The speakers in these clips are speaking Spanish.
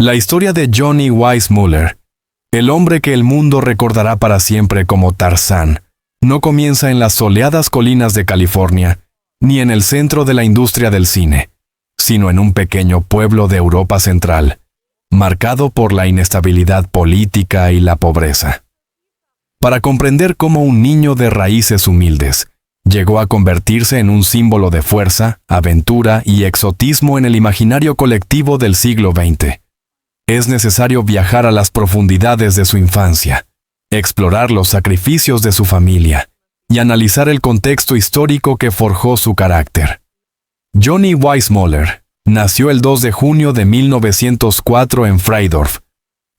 La historia de Johnny Weissmuller, el hombre que el mundo recordará para siempre como Tarzán, no comienza en las soleadas colinas de California, ni en el centro de la industria del cine, sino en un pequeño pueblo de Europa Central, marcado por la inestabilidad política y la pobreza. Para comprender cómo un niño de raíces humildes llegó a convertirse en un símbolo de fuerza, aventura y exotismo en el imaginario colectivo del siglo XX, es necesario viajar a las profundidades de su infancia, explorar los sacrificios de su familia y analizar el contexto histórico que forjó su carácter. Johnny Weissmuller nació el 2 de junio de 1904 en Freidorf,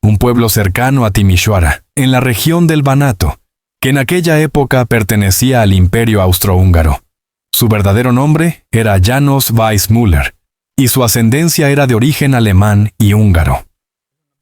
un pueblo cercano a Timișoara, en la región del Banato, que en aquella época pertenecía al Imperio Austrohúngaro. Su verdadero nombre era János Weissmuller, y su ascendencia era de origen alemán y húngaro.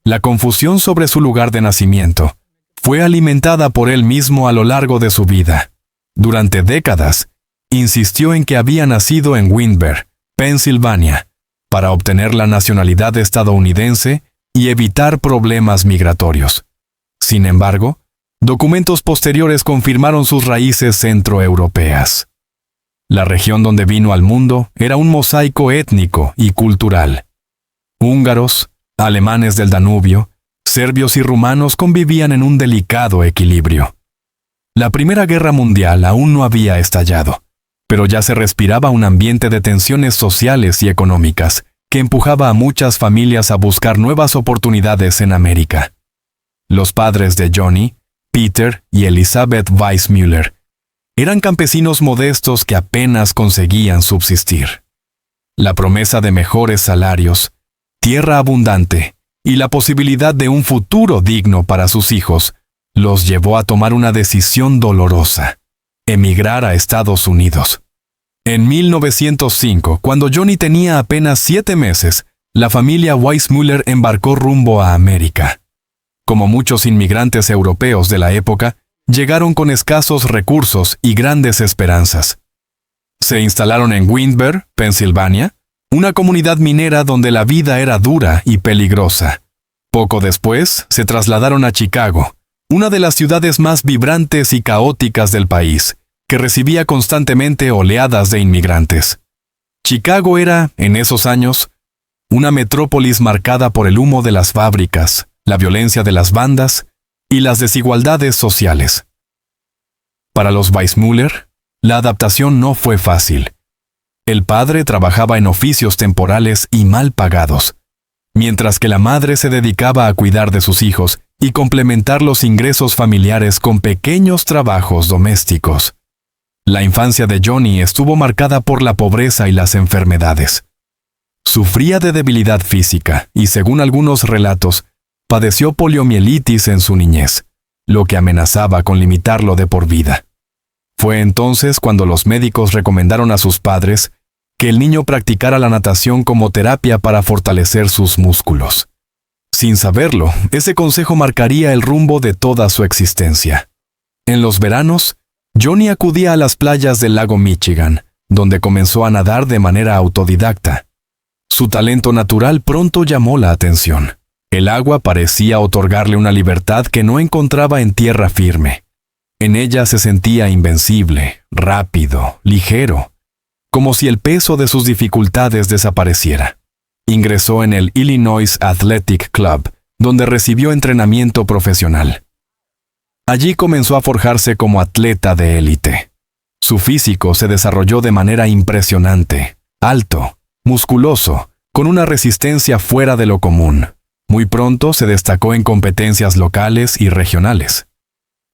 La confusión sobre su lugar de nacimiento fue alimentada por él mismo a lo largo de su vida. Durante décadas, insistió en que había nacido en Windber, Pensilvania, para obtener la nacionalidad estadounidense y evitar problemas migratorios. Sin embargo, documentos posteriores confirmaron sus raíces centroeuropeas. La región donde vino al mundo era un mosaico étnico y cultural. Húngaros, alemanes del Danubio, serbios y rumanos convivían en un delicado equilibrio. La Primera Guerra Mundial aún no había estallado, pero ya se respiraba un ambiente de tensiones sociales y económicas que empujaba a muchas familias a buscar nuevas oportunidades en América. Los padres de Johnny, Peter y Elizabeth Weissmuller, eran campesinos modestos que apenas conseguían subsistir. La promesa de mejores salarios, tierra abundante y la posibilidad de un futuro digno para sus hijos los llevó a tomar una decisión dolorosa: emigrar a Estados Unidos. En 1905, cuando Johnny tenía apenas 7 meses, la familia Weissmuller embarcó rumbo a América. Como muchos inmigrantes europeos de la época, llegaron con escasos recursos y grandes esperanzas. Se instalaron en Windber, Pensilvania, una comunidad minera donde la vida era dura y peligrosa. Poco después, se trasladaron a Chicago, una de las ciudades más vibrantes y caóticas del país, que recibía constantemente oleadas de inmigrantes. Chicago era, en esos años, una metrópolis marcada por el humo de las fábricas, la violencia de las bandas y las desigualdades sociales. Para los Weissmuller, la adaptación no fue fácil. El padre trabajaba en oficios temporales y mal pagados, mientras que la madre se dedicaba a cuidar de sus hijos y complementar los ingresos familiares con pequeños trabajos domésticos. La infancia de Johnny estuvo marcada por la pobreza y las enfermedades. Sufría de debilidad física y, según algunos relatos, padeció poliomielitis en su niñez, lo que amenazaba con limitarlo de por vida. Fue entonces cuando los médicos recomendaron a sus padres que el niño practicara la natación como terapia para fortalecer sus músculos. Sin saberlo, ese consejo marcaría el rumbo de toda su existencia. En los veranos, Johnny acudía a las playas del lago Michigan, donde comenzó a nadar de manera autodidacta. Su talento natural pronto llamó la atención. El agua parecía otorgarle una libertad que no encontraba en tierra firme. En ella se sentía invencible, rápido, ligero, como si el peso de sus dificultades desapareciera. Ingresó en el Illinois Athletic Club, donde recibió entrenamiento profesional. Allí comenzó a forjarse como atleta de élite. Su físico se desarrolló de manera impresionante, alto, musculoso, con una resistencia fuera de lo común. Muy pronto se destacó en competencias locales y regionales.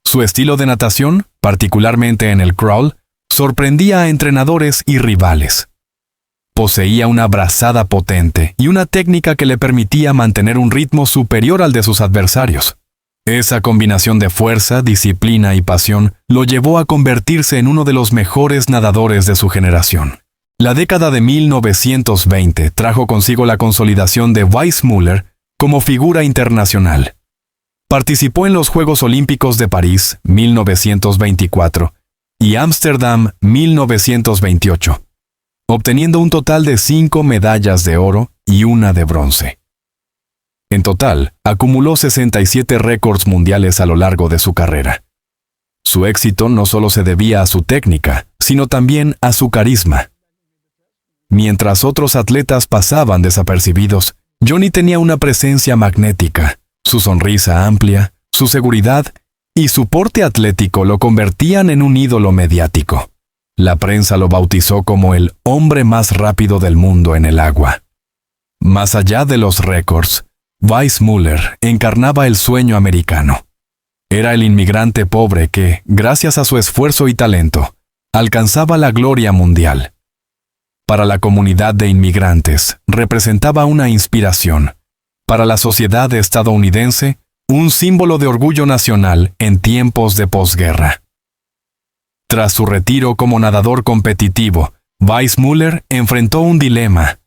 Su estilo de natación, particularmente en el crawl, sorprendía a entrenadores y rivales. Poseía una brazada potente y una técnica que le permitía mantener un ritmo superior al de sus adversarios. Esa combinación de fuerza, disciplina y pasión lo llevó a convertirse en uno de los mejores nadadores de su generación. La década de 1920 trajo consigo la consolidación de Weissmuller como figura internacional. Participó en los Juegos Olímpicos de París, 1924, y Ámsterdam, 1928, obteniendo un total de 5 medallas de oro y 1 de bronce. En total, acumuló 67 récords mundiales a lo largo de su carrera. Su éxito no solo se debía a su técnica, sino también a su carisma. Mientras otros atletas pasaban desapercibidos, Johnny tenía una presencia magnética. Su sonrisa amplia, su seguridad y su porte atlético lo convertían en un ídolo mediático. La prensa lo bautizó como el hombre más rápido del mundo en el agua. Más allá de los récords, Weissmuller encarnaba el sueño americano. Era el inmigrante pobre que, gracias a su esfuerzo y talento, alcanzaba la gloria mundial. Para la comunidad de inmigrantes, representaba una inspiración. Para la sociedad estadounidense, un símbolo de orgullo nacional en tiempos de posguerra. Tras su retiro como nadador competitivo, Weissmuller enfrentó un dilema: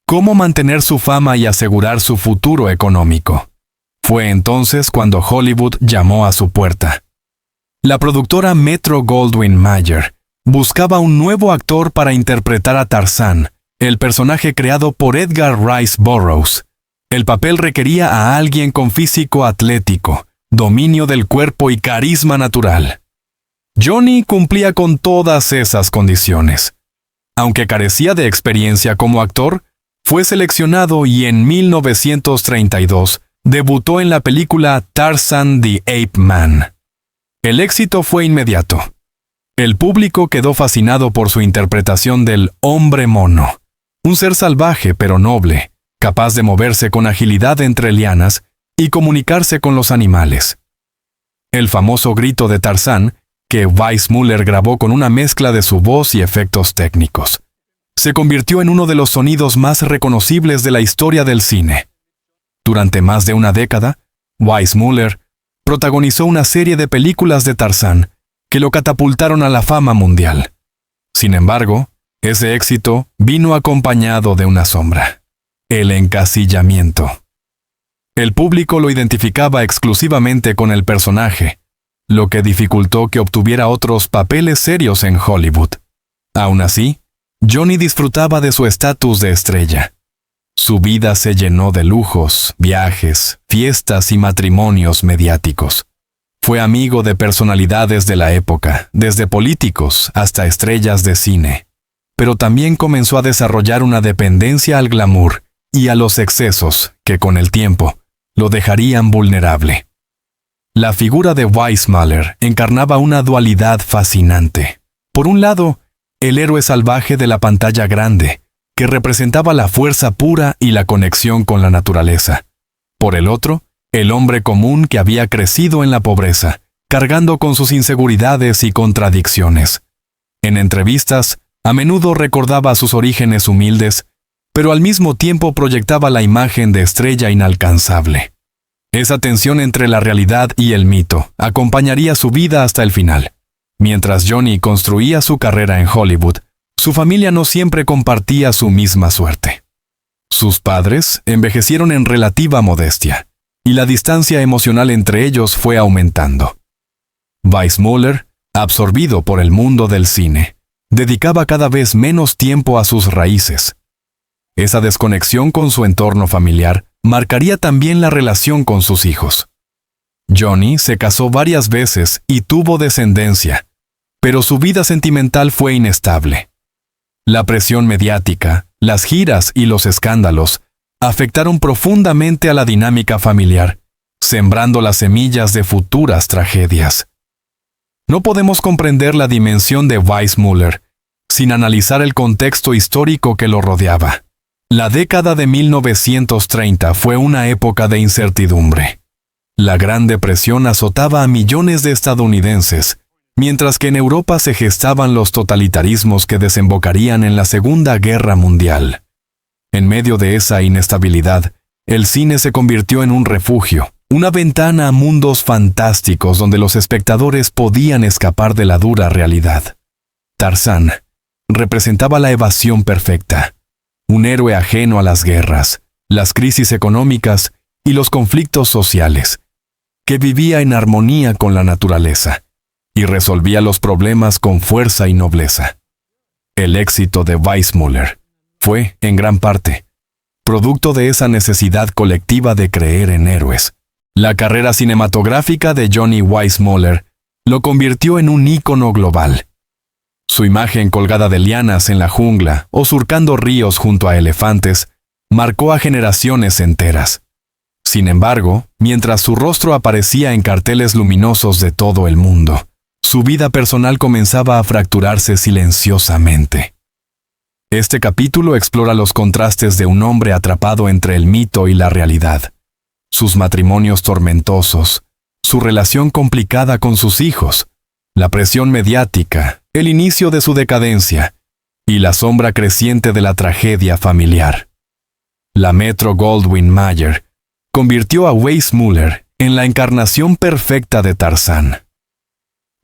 ¿cómo mantener su fama y asegurar su futuro económico? Fue entonces cuando Hollywood llamó a su puerta. La productora Metro-Goldwyn-Mayer buscaba un nuevo actor para interpretar a Tarzán, el personaje creado por Edgar Rice Burroughs. El papel requería a alguien con físico atlético, dominio del cuerpo y carisma natural. Johnny cumplía con todas esas condiciones. Aunque carecía de experiencia como actor, fue seleccionado y en 1932 debutó en la película Tarzan the Ape Man. El éxito fue inmediato. El público quedó fascinado por su interpretación del hombre mono, un ser salvaje pero noble, capaz de moverse con agilidad entre lianas y comunicarse con los animales. El famoso grito de Tarzán, que Weissmuller grabó con una mezcla de su voz y efectos técnicos, se convirtió en uno de los sonidos más reconocibles de la historia del cine. Durante más de una década, Weissmuller protagonizó una serie de películas de Tarzán que lo catapultaron a la fama mundial. Sin embargo, ese éxito vino acompañado de una sombra: el encasillamiento. El público lo identificaba exclusivamente con el personaje, lo que dificultó que obtuviera otros papeles serios en Hollywood. Aún así, Johnny disfrutaba de su estatus de estrella. Su vida se llenó de lujos, viajes, fiestas y matrimonios mediáticos. Fue amigo de personalidades de la época, desde políticos hasta estrellas de cine. Pero también comenzó a desarrollar una dependencia al glamour y a los excesos que, con el tiempo, lo dejarían vulnerable. La figura de Weissmuller encarnaba una dualidad fascinante. Por un lado, el héroe salvaje de la pantalla grande, que representaba la fuerza pura y la conexión con la naturaleza. Por el otro, el hombre común que había crecido en la pobreza, cargando con sus inseguridades y contradicciones. En entrevistas, a menudo recordaba sus orígenes humildes, pero al mismo tiempo proyectaba la imagen de estrella inalcanzable. Esa tensión entre la realidad y el mito acompañaría su vida hasta el final. Mientras Johnny construía su carrera en Hollywood, su familia no siempre compartía su misma suerte. Sus padres envejecieron en relativa modestia, y la distancia emocional entre ellos fue aumentando. Weissmuller, absorbido por el mundo del cine, dedicaba cada vez menos tiempo a sus raíces. Esa desconexión con su entorno familiar marcaría también la relación con sus hijos. Johnny se casó varias veces y tuvo descendencia, pero su vida sentimental fue inestable. La presión mediática, las giras y los escándalos afectaron profundamente a la dinámica familiar, sembrando las semillas de futuras tragedias. No podemos comprender la dimensión de Weissmuller sin analizar el contexto histórico que lo rodeaba. La década de 1930 fue una época de incertidumbre. La Gran Depresión azotaba a millones de estadounidenses, mientras que en Europa se gestaban los totalitarismos que desembocarían en la Segunda Guerra Mundial. En medio de esa inestabilidad, el cine se convirtió en un refugio, una ventana a mundos fantásticos donde los espectadores podían escapar de la dura realidad. Tarzán representaba la evasión perfecta, un héroe ajeno a las guerras, las crisis económicas y los conflictos sociales, que vivía en armonía con la naturaleza y resolvía los problemas con fuerza y nobleza. El éxito de Weissmuller fue, en gran parte, producto de esa necesidad colectiva de creer en héroes. La carrera cinematográfica de Johnny Weissmuller lo convirtió en un ícono global. Su imagen colgada de lianas en la jungla o surcando ríos junto a elefantes marcó a generaciones enteras. Sin embargo, mientras su rostro aparecía en carteles luminosos de todo el mundo, su vida personal comenzaba a fracturarse silenciosamente. Este capítulo explora los contrastes de un hombre atrapado entre el mito y la realidad, sus matrimonios tormentosos, su relación complicada con sus hijos, la presión mediática, el inicio de su decadencia y la sombra creciente de la tragedia familiar. La Metro-Goldwyn-Mayer convirtió a Weissmuller en la encarnación perfecta de Tarzán.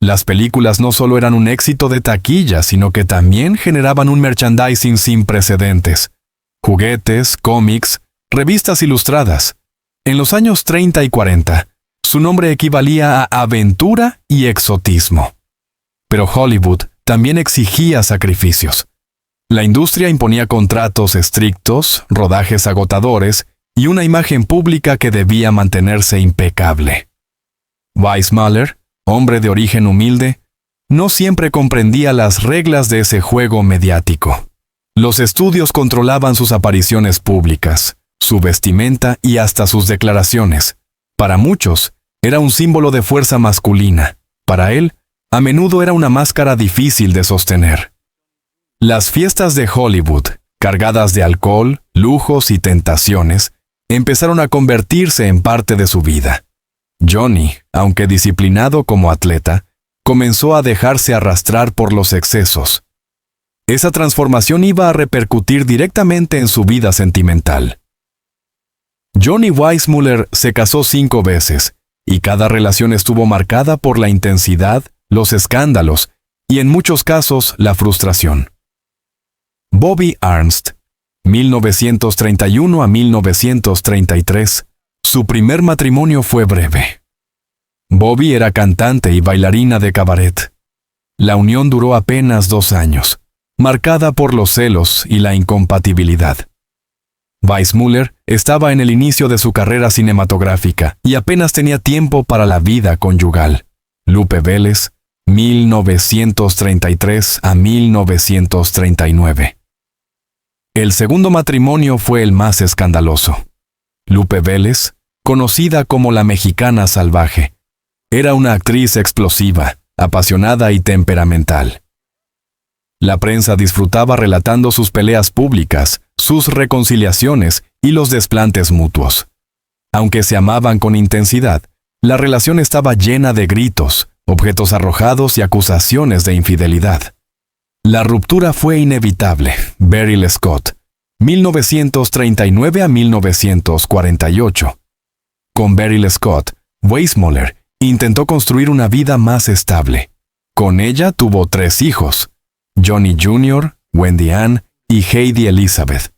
Las películas no solo eran un éxito de taquilla, sino que también generaban un merchandising sin precedentes. Juguetes, cómics, revistas ilustradas. En los años 30 y 40, su nombre equivalía a aventura y exotismo. Pero Hollywood también exigía sacrificios. La industria imponía contratos estrictos, rodajes agotadores y una imagen pública que debía mantenerse impecable. Weissmuller, hombre de origen humilde, no siempre comprendía las reglas de ese juego mediático. Los estudios controlaban sus apariciones públicas, su vestimenta y hasta sus declaraciones. Para muchos, era un símbolo de fuerza masculina. Para él, a menudo era una máscara difícil de sostener. Las fiestas de Hollywood, cargadas de alcohol, lujos y tentaciones, empezaron a convertirse en parte de su vida. Johnny, aunque disciplinado como atleta, comenzó a dejarse arrastrar por los excesos. Esa transformación iba a repercutir directamente en su vida sentimental. Johnny Weissmuller se casó 5 veces, y cada relación estuvo marcada por la intensidad, los escándalos y, en muchos casos, la frustración. Bobby Ernst, 1931 a 1933, su primer matrimonio fue breve. Bobby era cantante y bailarina de cabaret. La unión duró apenas 2 años, marcada por los celos y la incompatibilidad. Weissmuller estaba en el inicio de su carrera cinematográfica y apenas tenía tiempo para la vida conyugal. Lupe Vélez, 1933 a 1939. El segundo matrimonio fue el más escandaloso. Lupe Vélez, conocida como la mexicana salvaje, era una actriz explosiva, apasionada y temperamental. La prensa disfrutaba relatando sus peleas públicas, sus reconciliaciones y los desplantes mutuos. Aunque se amaban con intensidad, la relación estaba llena de gritos, objetos arrojados y acusaciones de infidelidad. La ruptura fue inevitable. Beryl Scott, 1939 a 1948. Con Beryl Scott, Weissmuller intentó construir una vida más estable. Con ella tuvo 3 hijos: Johnny Jr., Wendy Ann y Heidi Elizabeth.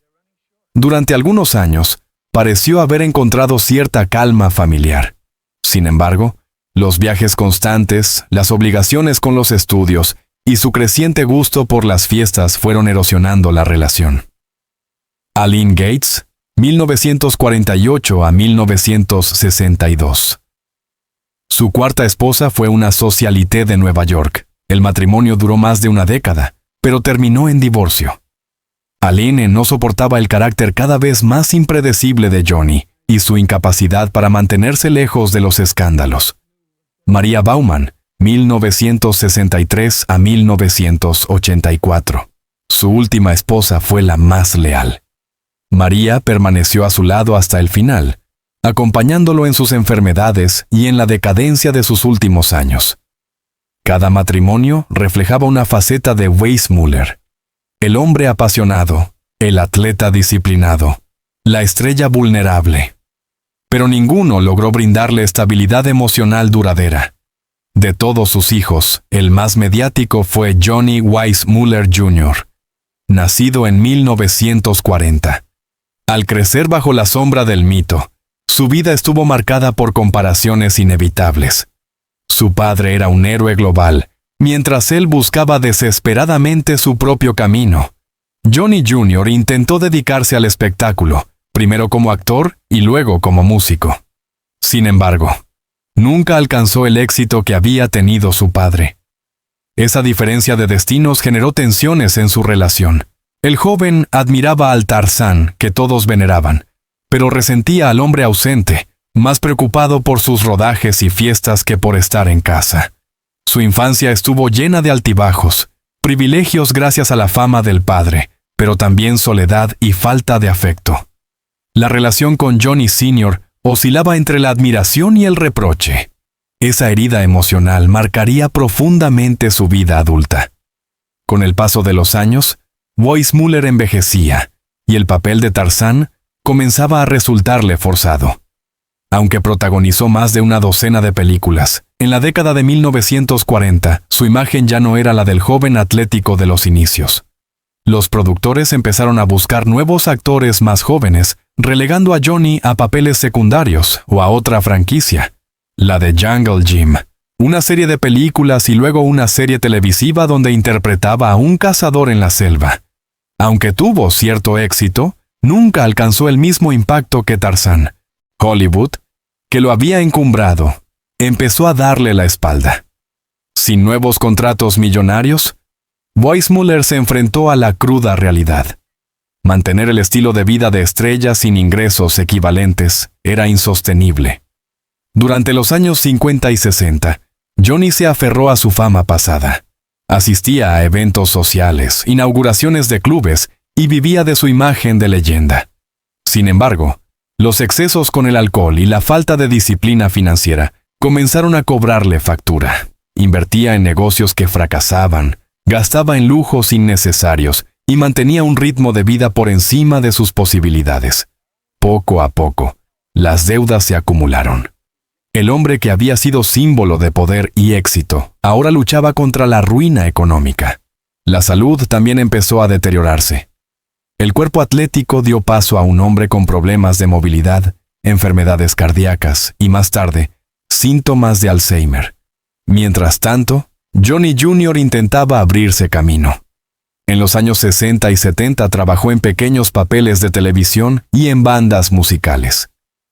Durante algunos años, pareció haber encontrado cierta calma familiar. Sin embargo, los viajes constantes, las obligaciones con los estudios y su creciente gusto por las fiestas fueron erosionando la relación. Aline Gates, 1948 a 1962. Su cuarta esposa fue una socialité de Nueva York. El matrimonio duró más de una década, pero terminó en divorcio. Aline no soportaba el carácter cada vez más impredecible de Johnny y su incapacidad para mantenerse lejos de los escándalos. Maria Bauman, 1963 a 1984. Su última esposa fue la más leal. María permaneció a su lado hasta el final, acompañándolo en sus enfermedades y en la decadencia de sus últimos años. Cada matrimonio reflejaba una faceta de Weissmuller: el hombre apasionado, el atleta disciplinado, la estrella vulnerable. Pero ninguno logró brindarle estabilidad emocional duradera. De todos sus hijos, el más mediático fue Johnny Weissmuller Jr., nacido en 1940. Al crecer bajo la sombra del mito, su vida estuvo marcada por comparaciones inevitables. Su padre era un héroe global, mientras él buscaba desesperadamente su propio camino. Johnny Jr. intentó dedicarse al espectáculo, primero como actor y luego como músico. Sin embargo, nunca alcanzó el éxito que había tenido su padre. Esa diferencia de destinos generó tensiones en su relación. El joven admiraba al Tarzán que todos veneraban, pero resentía al hombre ausente, más preocupado por sus rodajes y fiestas que por estar en casa. Su infancia estuvo llena de altibajos, privilegios gracias a la fama del padre, pero también soledad y falta de afecto. La relación con Johnny Sr. oscilaba entre la admiración y el reproche. Esa herida emocional marcaría profundamente su vida adulta. Con el paso de los años, Weissmuller envejecía, y el papel de Tarzán comenzaba a resultarle forzado. Aunque protagonizó más de una docena de películas, en la década de 1940 su imagen ya no era la del joven atlético de los inicios. Los productores empezaron a buscar nuevos actores más jóvenes, relegando a Johnny a papeles secundarios o a otra franquicia, la de Jungle Jim, una serie de películas y luego una serie televisiva donde interpretaba a un cazador en la selva. Aunque tuvo cierto éxito, nunca alcanzó el mismo impacto que Tarzán. Hollywood, que lo había encumbrado, empezó a darle la espalda. Sin nuevos contratos millonarios, Weissmuller se enfrentó a la cruda realidad. Mantener el estilo de vida de estrella sin ingresos equivalentes era insostenible. Durante los años 50 y 60, Johnny se aferró a su fama pasada. Asistía a eventos sociales, inauguraciones de clubes y vivía de su imagen de leyenda. Sin embargo, los excesos con el alcohol y la falta de disciplina financiera comenzaron a cobrarle factura. Invertía en negocios que fracasaban, gastaba en lujos innecesarios y mantenía un ritmo de vida por encima de sus posibilidades. Poco a poco, las deudas se acumularon. El hombre que había sido símbolo de poder y éxito, ahora luchaba contra la ruina económica. La salud también empezó a deteriorarse. El cuerpo atlético dio paso a un hombre con problemas de movilidad, enfermedades cardíacas y, más tarde, síntomas de Alzheimer. Mientras tanto, Johnny Jr. intentaba abrirse camino. En los años 60 y 70 trabajó en pequeños papeles de televisión y en bandas musicales.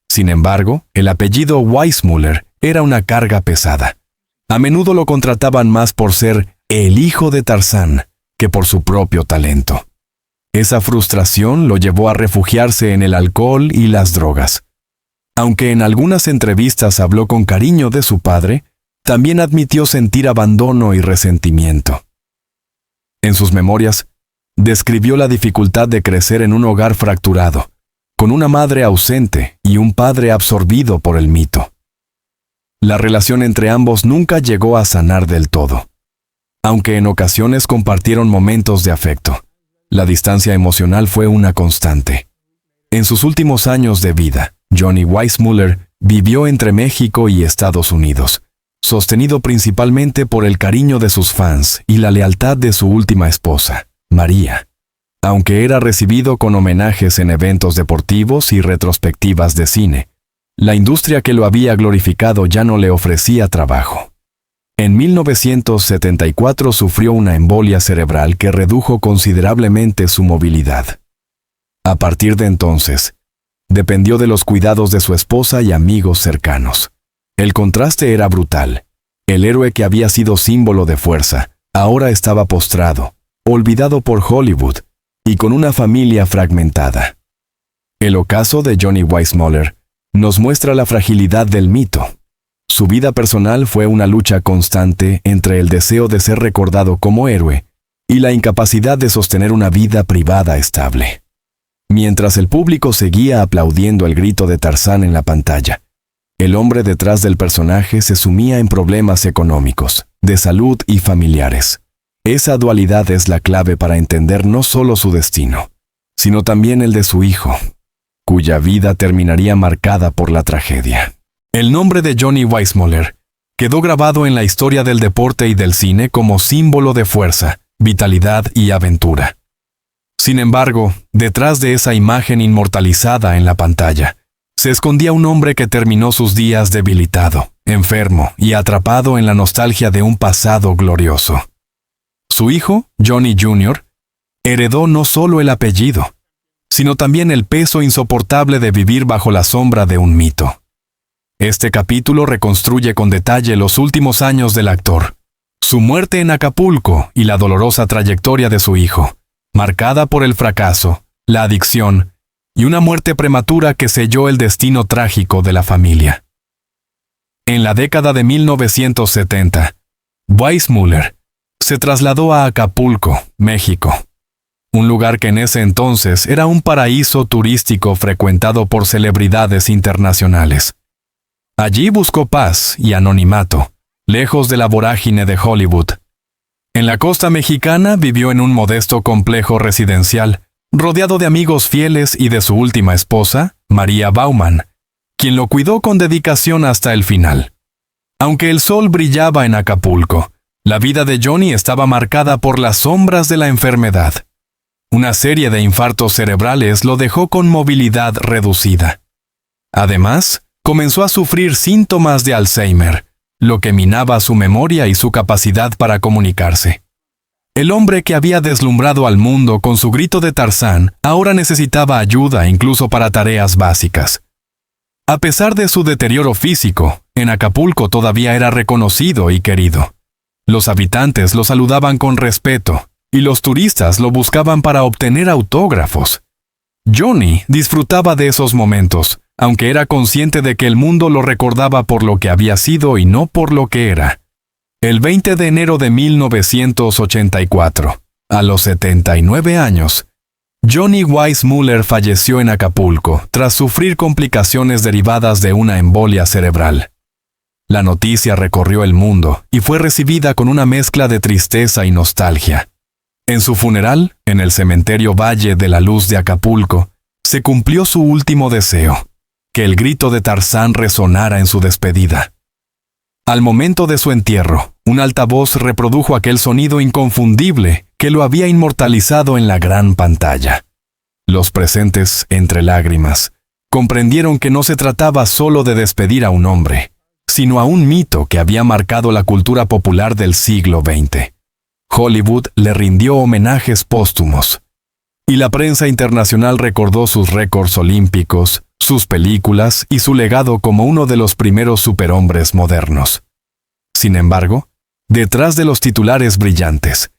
Sin embargo, el apellido Weissmuller era una carga pesada. A menudo lo contrataban más por ser el hijo de Tarzán que por su propio talento. Esa frustración lo llevó a refugiarse en el alcohol y las drogas. Aunque en algunas entrevistas habló con cariño de su padre, también admitió sentir abandono y resentimiento. En sus memorias, describió la dificultad de crecer en un hogar fracturado, con una madre ausente y un padre absorbido por el mito. La relación entre ambos nunca llegó a sanar del todo. Aunque en ocasiones compartieron momentos de afecto, la distancia emocional fue una constante. En sus últimos años de vida, Johnny Weissmuller vivió entre México y Estados Unidos, sostenido principalmente por el cariño de sus fans y la lealtad de su última esposa, María. Aunque era recibido con homenajes en eventos deportivos y retrospectivas de cine, la industria que lo había glorificado ya no le ofrecía trabajo. En 1974 sufrió una embolia cerebral que redujo considerablemente su movilidad. A partir de entonces, dependió de los cuidados de su esposa y amigos cercanos. El contraste era brutal. El héroe que había sido símbolo de fuerza, ahora estaba postrado, olvidado por Hollywood, y con una familia fragmentada. El ocaso de Johnny Weissmuller nos muestra la fragilidad del mito. Su vida personal fue una lucha constante entre el deseo de ser recordado como héroe y la incapacidad de sostener una vida privada estable. Mientras el público seguía aplaudiendo el grito de Tarzán en la pantalla, el hombre detrás del personaje se sumía en problemas económicos, de salud y familiares. Esa dualidad es la clave para entender no solo su destino, sino también el de su hijo, cuya vida terminaría marcada por la tragedia. El nombre de Johnny Weissmuller quedó grabado en la historia del deporte y del cine como símbolo de fuerza, vitalidad y aventura. Sin embargo, detrás de esa imagen inmortalizada en la pantalla, se escondía un hombre que terminó sus días debilitado, enfermo y atrapado en la nostalgia de un pasado glorioso. Su hijo, Johnny Jr., heredó no solo el apellido, sino también el peso insoportable de vivir bajo la sombra de un mito. Este capítulo reconstruye con detalle los últimos años del actor, su muerte en Acapulco y la dolorosa trayectoria de su hijo, marcada por el fracaso, la adicción y una muerte prematura que selló el destino trágico de la familia. En la década de 1970, Weissmuller se trasladó a Acapulco, México, un lugar que en ese entonces era un paraíso turístico frecuentado por celebridades internacionales. Allí buscó paz y anonimato, lejos de la vorágine de Hollywood. En la costa mexicana vivió en un modesto complejo residencial, rodeado de amigos fieles y de su última esposa, María Baumann, quien lo cuidó con dedicación hasta el final. Aunque el sol brillaba en Acapulco, la vida de Johnny estaba marcada por las sombras de la enfermedad. Una serie de infartos cerebrales lo dejó con movilidad reducida. Además, comenzó a sufrir síntomas de Alzheimer, lo que minaba su memoria y su capacidad para comunicarse. El hombre que había deslumbrado al mundo con su grito de Tarzán ahora necesitaba ayuda incluso para tareas básicas. A pesar de su deterioro físico, en Acapulco todavía era reconocido y querido. Los habitantes lo saludaban con respeto, y los turistas lo buscaban para obtener autógrafos. Johnny disfrutaba de esos momentos, aunque era consciente de que el mundo lo recordaba por lo que había sido y no por lo que era. El 20 de enero de 1984, a los 79 años, Johnny Weissmuller falleció en Acapulco tras sufrir complicaciones derivadas de una embolia cerebral. La noticia recorrió el mundo y fue recibida con una mezcla de tristeza y nostalgia. En su funeral, en el cementerio Valle de la Luz de Acapulco, se cumplió su último deseo, que el grito de Tarzán resonara en su despedida. Al momento de su entierro, un altavoz reprodujo aquel sonido inconfundible que lo había inmortalizado en la gran pantalla. Los presentes, entre lágrimas, comprendieron que no se trataba solo de despedir a un hombre, sino a un mito que había marcado la cultura popular del siglo XX. Hollywood le rindió homenajes póstumos, y la prensa internacional recordó sus récords olímpicos, sus películas y su legado como uno de los primeros superhombres modernos. Sin embargo, detrás de los titulares brillantes,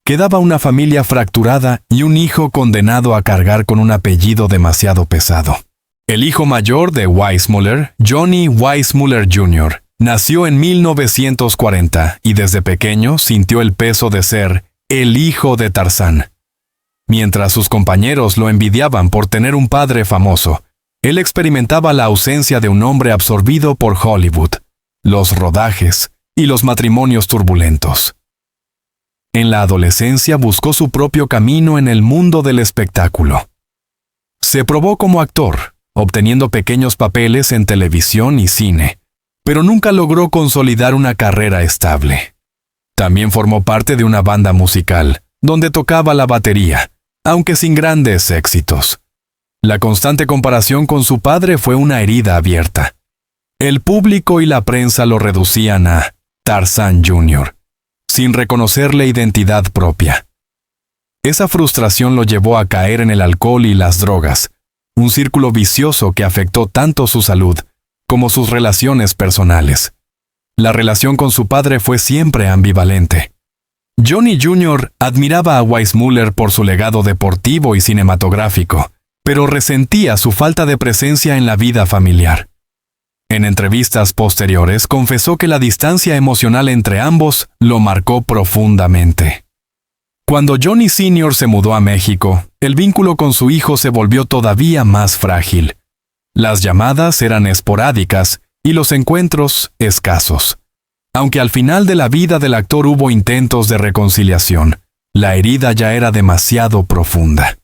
quedaba una familia fracturada y un hijo condenado a cargar con un apellido demasiado pesado. El hijo mayor de Weissmuller, Johnny Weissmuller Jr., nació en 1940 y desde pequeño sintió el peso de ser el hijo de Tarzán. Mientras sus compañeros lo envidiaban por tener un padre famoso, él experimentaba la ausencia de un hombre absorbido por Hollywood, los rodajes y los matrimonios turbulentos. En la adolescencia buscó su propio camino en el mundo del espectáculo. Se probó como actor, obteniendo pequeños papeles en televisión y cine, pero nunca logró consolidar una carrera estable. También formó parte de una banda musical, donde tocaba la batería, aunque sin grandes éxitos. La constante comparación con su padre fue una herida abierta. El público y la prensa lo reducían a Tarzán Jr., sin reconocerle identidad propia. Esa frustración lo llevó a caer en el alcohol y las drogas, un círculo vicioso que afectó tanto su salud como sus relaciones personales. La relación con su padre fue siempre ambivalente. Johnny Jr. admiraba a Weissmuller por su legado deportivo y cinematográfico, pero resentía su falta de presencia en la vida familiar. En entrevistas posteriores confesó que la distancia emocional entre ambos lo marcó profundamente. Cuando Johnny Sr. se mudó a México, el vínculo con su hijo se volvió todavía más frágil. Las llamadas eran esporádicas y los encuentros escasos. Aunque al final de la vida del actor hubo intentos de reconciliación, la herida ya era demasiado profunda.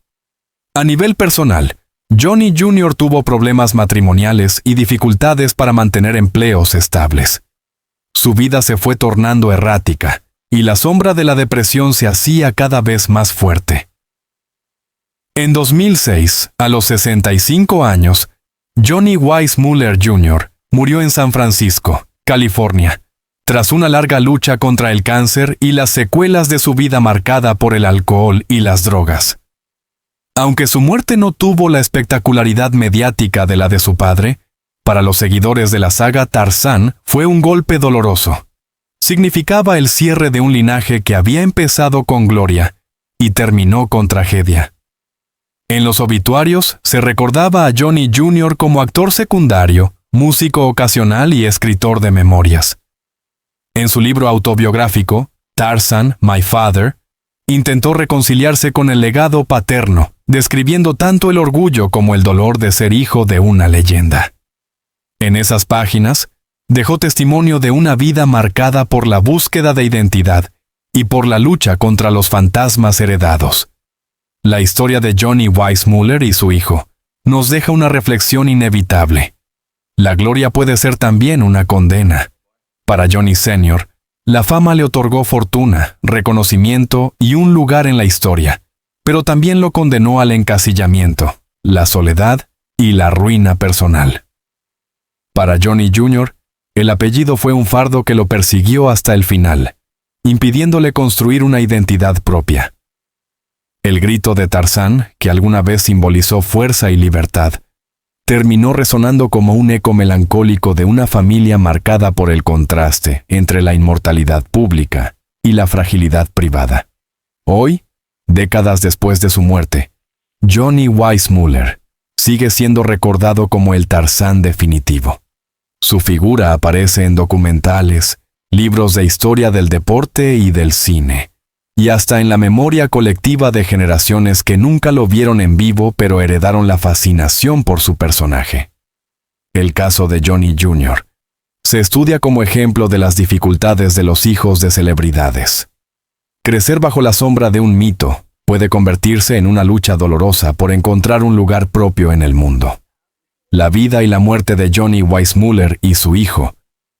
A nivel personal, Johnny Jr. tuvo problemas matrimoniales y dificultades para mantener empleos estables. Su vida se fue tornando errática, y la sombra de la depresión se hacía cada vez más fuerte. En 2006, a los 65 años, Johnny Weissmuller Jr. murió en San Francisco, California, tras una larga lucha contra el cáncer y las secuelas de su vida marcada por el alcohol y las drogas. Aunque su muerte no tuvo la espectacularidad mediática de la de su padre, para los seguidores de la saga Tarzán fue un golpe doloroso. Significaba el cierre de un linaje que había empezado con gloria y terminó con tragedia. En los obituarios se recordaba a Johnny Jr. como actor secundario, músico ocasional y escritor de memorias. En su libro autobiográfico, Tarzan, My Father, intentó reconciliarse con el legado paterno, describiendo tanto el orgullo como el dolor de ser hijo de una leyenda. En esas páginas, dejó testimonio de una vida marcada por la búsqueda de identidad y por la lucha contra los fantasmas heredados. La historia de Johnny Weissmuller y su hijo nos deja una reflexión inevitable. La gloria puede ser también una condena. Para Johnny Sr., la fama le otorgó fortuna, reconocimiento y un lugar en la historia, pero también lo condenó al encasillamiento, la soledad y la ruina personal. Para Johnny Jr., el apellido fue un fardo que lo persiguió hasta el final, impidiéndole construir una identidad propia. El grito de Tarzán, que alguna vez simbolizó fuerza y libertad, terminó resonando como un eco melancólico de una familia marcada por el contraste entre la inmortalidad pública y la fragilidad privada. Hoy, décadas después de su muerte, Johnny Weissmuller sigue siendo recordado como el Tarzán definitivo. Su figura aparece en documentales, libros de historia del deporte y del cine, y hasta en la memoria colectiva de generaciones que nunca lo vieron en vivo pero heredaron la fascinación por su personaje. El caso de Johnny Jr. se estudia como ejemplo de las dificultades de los hijos de celebridades. Crecer bajo la sombra de un mito puede convertirse en una lucha dolorosa por encontrar un lugar propio en el mundo. La vida y la muerte de Johnny Weissmuller y su hijo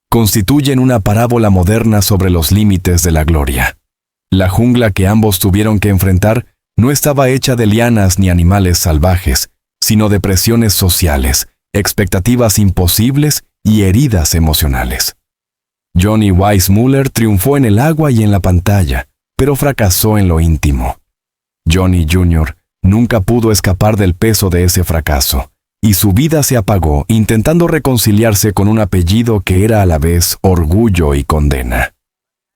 constituyen una parábola moderna sobre los límites de la gloria. La jungla que ambos tuvieron que enfrentar no estaba hecha de lianas ni animales salvajes, sino de presiones sociales, expectativas imposibles y heridas emocionales. Johnny Weissmuller triunfó en el agua y en la pantalla, pero fracasó en lo íntimo. Johnny Jr. nunca pudo escapar del peso de ese fracaso, y su vida se apagó intentando reconciliarse con un apellido que era a la vez orgullo y condena.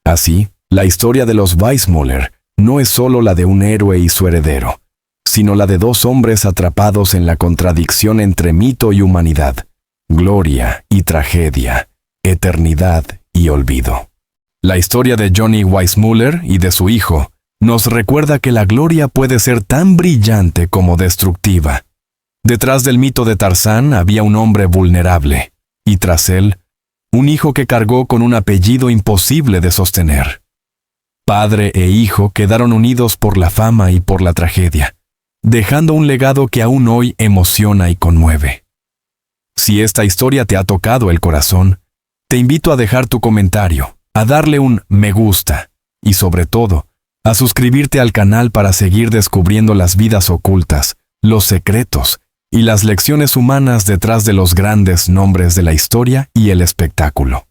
Así, la historia de los Weissmuller no es solo la de un héroe y su heredero, sino la de dos hombres atrapados en la contradicción entre mito y humanidad, gloria y tragedia, eternidad y olvido. La historia de Johnny Weissmuller y de su hijo nos recuerda que la gloria puede ser tan brillante como destructiva. Detrás del mito de Tarzán había un hombre vulnerable, y tras él, un hijo que cargó con un apellido imposible de sostener. Padre e hijo quedaron unidos por la fama y por la tragedia, dejando un legado que aún hoy emociona y conmueve. Si esta historia te ha tocado el corazón, te invito a dejar tu comentario, a darle un me gusta y sobre todo, a suscribirte al canal para seguir descubriendo las vidas ocultas, los secretos y las lecciones humanas detrás de los grandes nombres de la historia y el espectáculo.